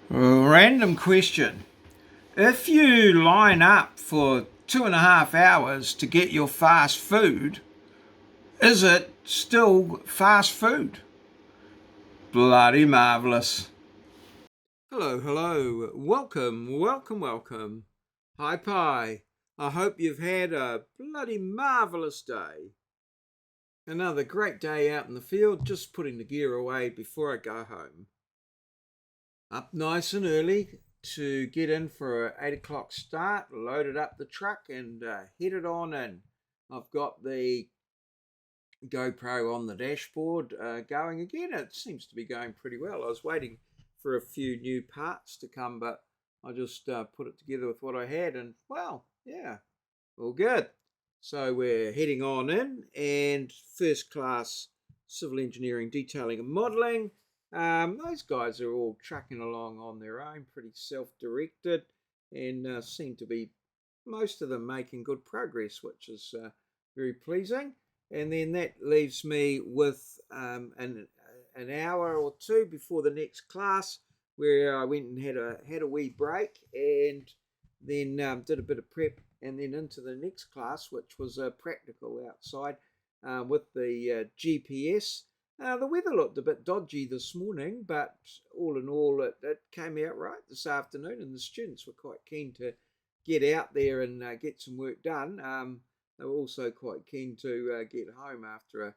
Random question. If you line up for 2.5 hours to get your fast food, is it still fast food? Bloody marvellous. Hello. Welcome. Hi, Pie. I hope you've had a bloody marvellous day. Another great day out in the field, just putting the gear away before I go home. Up nice and early to get in for an 8 o'clock start, loaded up the truck and headed on in. I've got the GoPro on the dashboard going again. It seems to be going pretty well. I was waiting for a few new parts to come, but I just put it together with what I had, and well, yeah, all good. So we're heading on in, and first class civil engineering, detailing and modelling. Those guys are all trucking along on their own, pretty self-directed, and seem to be, most of them, making good progress, which is very pleasing. And then that leaves me with an hour or two before the next class, where I went and had a wee break, and then did a bit of prep, and then into the next class, which was a practical outside with the GPS. The weather looked a bit dodgy this morning, but all in all, it came out right this afternoon, and the students were quite keen to get out there and get some work done. They were also quite keen to get home after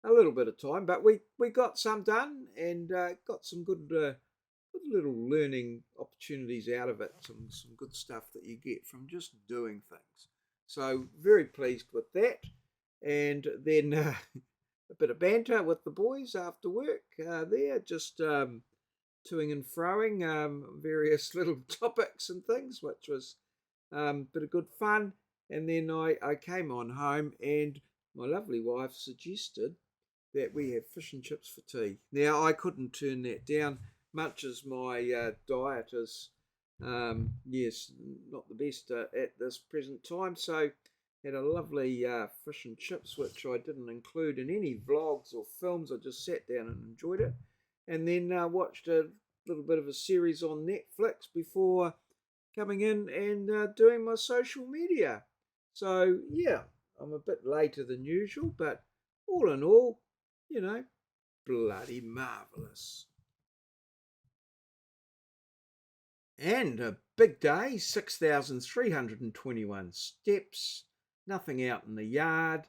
a little bit of time, but we got some done, and got some good little learning opportunities out of it, some good stuff that you get from just doing things. So very pleased with that. And then a bit of banter with the boys after work there, just toing and froing various little topics and things, which was a bit of good fun. And then I came on home, and my lovely wife suggested that we have fish and chips for tea. Now, I couldn't turn that down, much as my diet is, yes, not the best at this present time. So had a lovely fish and chips, which I didn't include in any vlogs or films. I just sat down and enjoyed it. And then watched a little bit of a series on Netflix before coming in and doing my social media. So, yeah, I'm a bit later than usual, but all in all, bloody marvellous. And a big day, 6,321 steps, nothing out in the yard,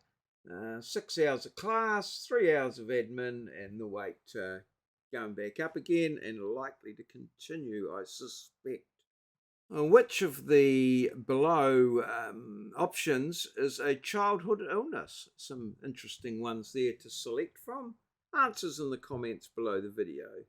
6 hours of class, 3 hours of admin, and the weight going back up again and likely to continue, I suspect. Which of the below options is a childhood illness? Some interesting ones there to select from. Answers in the comments below the video.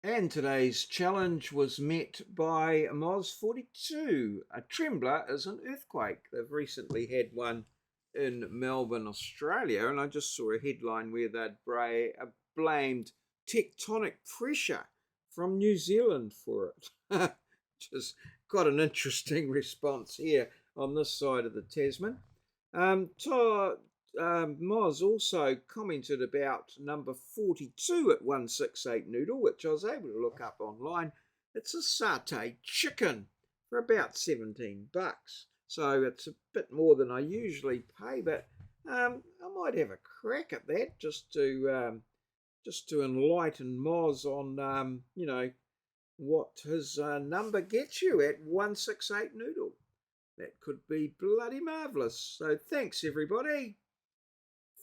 And today's challenge was met by Moz42. A trembler is an earthquake. They've recently had one in Melbourne, Australia, and I just saw a headline where they'd blamed tectonic pressure from New Zealand for it. Just got an interesting response here on this side of the Tasman. Moz also commented about number 42 at 168 Noodle, which I was able to look up online. It's a satay chicken for about 17 bucks. So it's a bit more than I usually pay, but I might have a crack at that just to enlighten Moz on what his number gets you at 168 Noodle. That could be bloody marvellous. So thanks, everybody.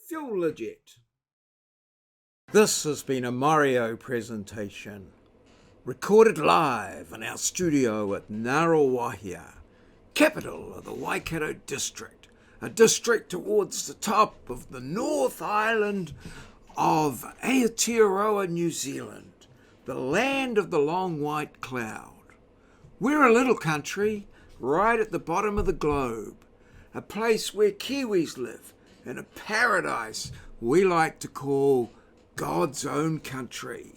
Fuel legit. This has been a maurieos presentation, recorded live in our studio at Ngaruawahia, capital of the Waikato district, a district towards the top of the North Island of Aotearoa, New Zealand, the land of the long white cloud. We're a little country right at the bottom of the globe, a place where Kiwis live, in a paradise we like to call God's own country.